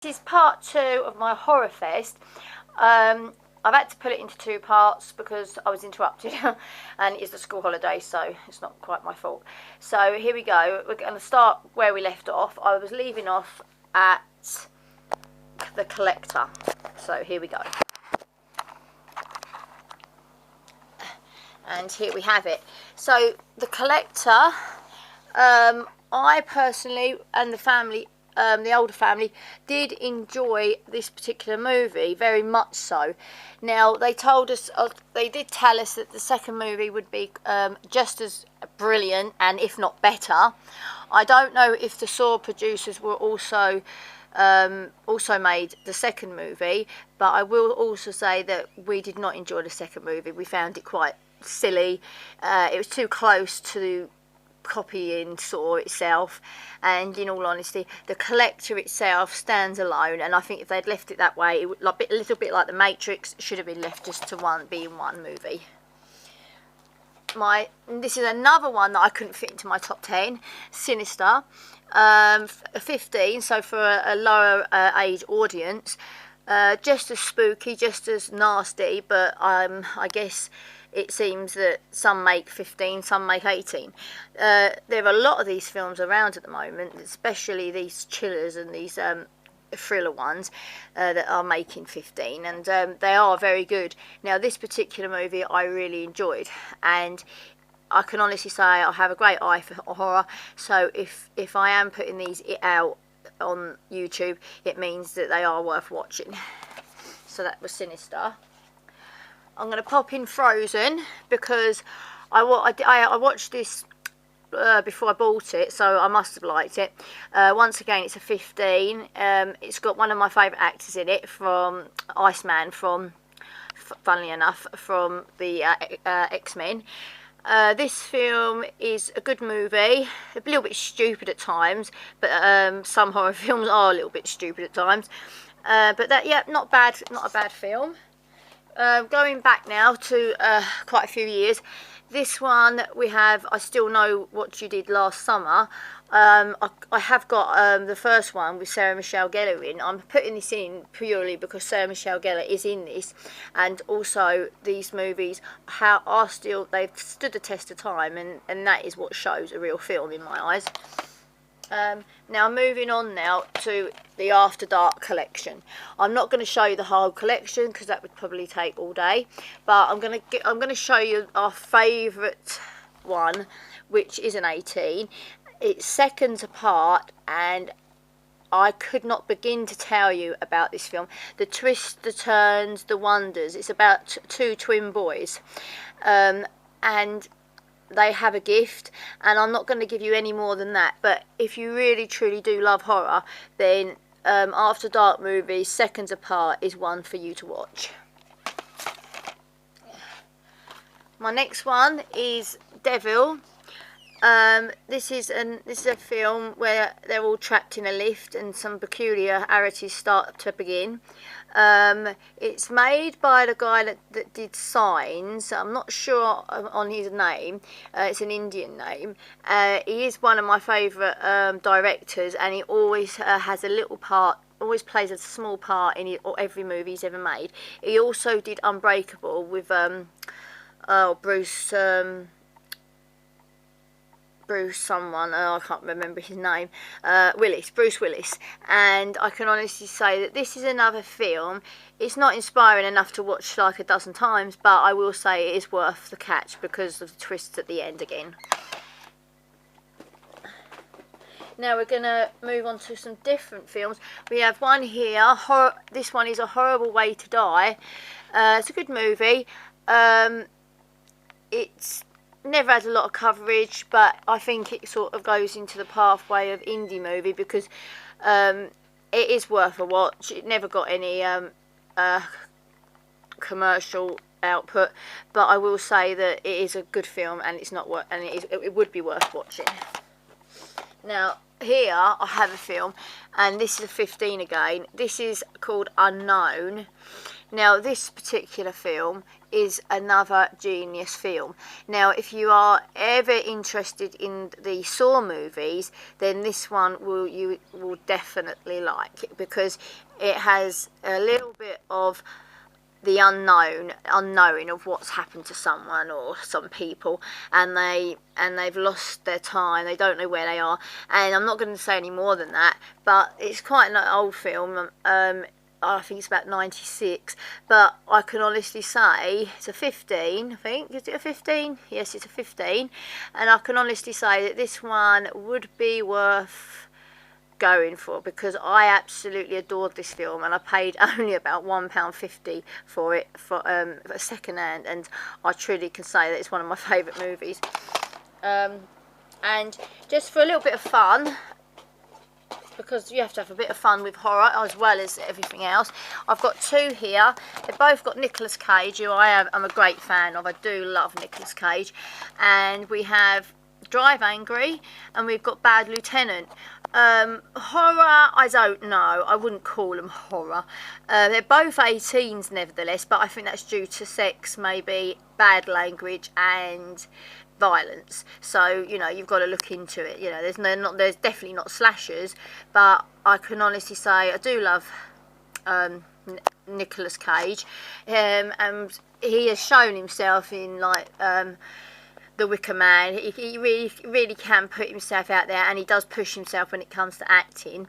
This is part 2 of my horror fest. I've had to put it into 2 parts because I was interrupted and it's the school holiday, so it's not quite my fault. So here we go. We're going to start where we left off. I was leaving off at The Collector. So here we go. And here we have it. So The Collector, I personally and the family, the older family, did enjoy this particular movie very much so. Now they told us, they did tell us that the second movie would be just as brilliant and if not better. I don't know if the Saw producers were also made the second movie, but I will also say that we did not enjoy the second movie. We found it quite silly. It was too close to copying Saw itself, and in all honesty, The Collector itself stands alone, and I think if they'd left it that way, it would a little bit like The Matrix, should have been left just to being one movie. This is another one that I couldn't fit into my top 10, Sinister, 15, so for a lower age audience, just as spooky, just as nasty, but I guess it seems that some make 15, some make 18. There are a lot of these films around at the moment, especially these chillers and these thriller ones that are making 15, and they are very good. Now this particular movie I really enjoyed, and I can honestly say I have a great eye for horror, so if I am putting these out on YouTube, it means that they are worth watching. So that was Sinister. I'm going to pop in Frozen because I watched this before I bought it, so I must have liked it. Once again, it's a 15. It's got one of my favourite actors in it, from Iceman, funnily enough, from the X-Men. This film is a good movie, a little bit stupid at times, but some horror films are a little bit stupid at times. But not bad, not a bad film. Going back now to quite a few years, this one we have I Still Know What You Did Last Summer. I have got the first one with Sarah Michelle Gellar in. I'm putting this in purely because Sarah Michelle Gellar is in this, and also these movies they've stood the test of time, and that is what shows a real film in my eyes. Now moving on now to the After Dark collection. I'm not going to show you the whole collection because that would probably take all day, but I'm going to show you our favourite one, which is an 18. It's seconds apart, and I could not begin to tell you about this film. The twists, the turns, the wonders. It's about two twin boys, and they have a gift, and I'm not going to give you any more than that, but if you really truly do love horror, then After Dark movie Seconds Apart is one for you to watch. My next one is Devil. This is a film where they're all trapped in a lift and some peculiarities start to begin. It's made by the guy that did Signs. I'm not sure on his name. It's an Indian name. He is one of my favourite directors, and he always has a little part, always plays a small part in every movie he's ever made. He also did Unbreakable with Bruce someone, I can't remember his name, Bruce Willis, and I can honestly say that this is another film. It's not inspiring enough to watch like a dozen times, but I will say it is worth the catch because of the twists at the end again. Now we're going to move on to some different films. We have one here, this one is A Horrible Way to Die. It's a good movie. It's never had a lot of coverage, but I think it sort of goes into the pathway of indie movie because it is worth a watch. It never got any commercial output, but I will say that it is a good film, and it would be worth watching. Now here I have a film, and this is a 15 again. This is called Unknown. Now, this particular film is another genius film. Now, if you are ever interested in the Saw movies, then this one you will definitely like, because it has a little bit of the unknowing of what's happened to someone or some people, and they've lost their time. They don't know where they are, and I'm not going to say any more than that. But it's quite an old film. I think it's about 96, but I can honestly say it's a 15, I think. Is it a 15? Yes, it's a 15. And I can honestly say that this one would be worth going for, because I absolutely adored this film, and I paid only about £1.50 for it for second hand, and I truly can say that it's one of my favourite movies. And just for a little bit of fun, because you have to have a bit of fun with horror as well as everything else, I've got two here. They've both got Nicolas Cage, who I'm a great fan of. I do love Nicolas Cage. And we have Drive Angry, and we've got Bad Lieutenant. Horror, I don't know. I wouldn't call them horror. They're both 18s nevertheless, but I think that's due to sex, maybe, bad language and violence. So, you know, you've got to look into it. You know, there's definitely not slashers, but I can honestly say I do love Nicolas Cage, and he has shown himself in, like, The Wicker Man. He really can put himself out there, and he does push himself when it comes to acting.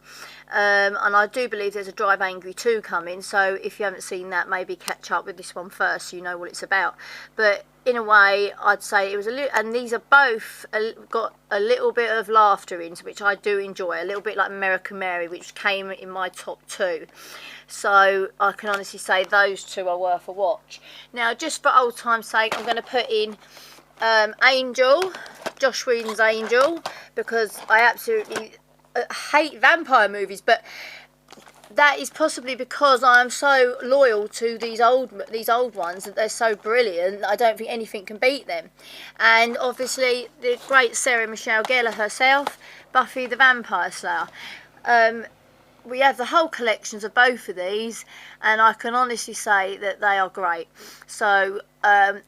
And I do believe there's a Drive Angry 2 coming, so if you haven't seen that, maybe catch up with this one first so you know what it's about. But in a way, I'd say it was a little, and these are both got a little bit of laughter in, which I do enjoy, a little bit like American Mary, which came in my top 2. So I can honestly say those two are worth a watch. Now, just for old time's sake, I'm going to put in Angel, Joss Whedon's Angel, because I absolutely hate vampire movies, but that is possibly because I am so loyal to these old ones, that they're so brilliant that I don't think anything can beat them. And obviously the great Sarah Michelle Gellar herself, Buffy the Vampire Slayer. We have the whole collections of both of these, and I can honestly say that they are great. So I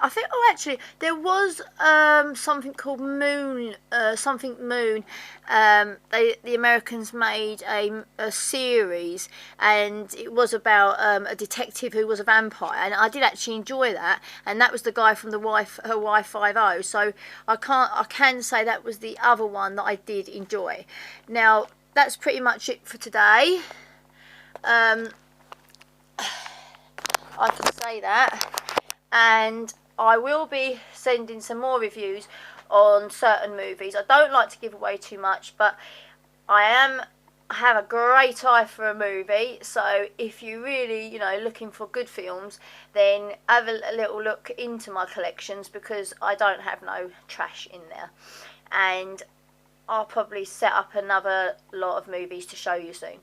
think, oh, actually there was something called Moon. The Americans made a series, and it was about a detective who was a vampire, and I did actually enjoy that, and that was the guy from Hawaii Five-0. So I can say that was the other one that I did enjoy. Now, that's pretty much it for today. I can say that, and I will be sending some more reviews on certain movies. I don't like to give away too much, but I have a great eye for a movie, so if you really, you know, looking for good films, then have a little look into my collections, because I don't have no trash in there. And I'll probably set up another lot of movies to show you soon.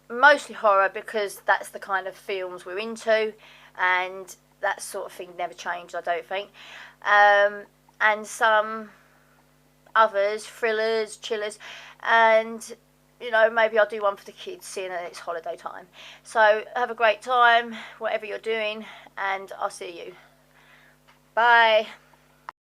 Mostly horror, because that's the kind of films we're into, and that sort of thing never changed, I don't think. And some others, thrillers, chillers, and, you know, maybe I'll do one for the kids, seeing that it's holiday time. So have a great time, whatever you're doing, and I'll see you. Bye.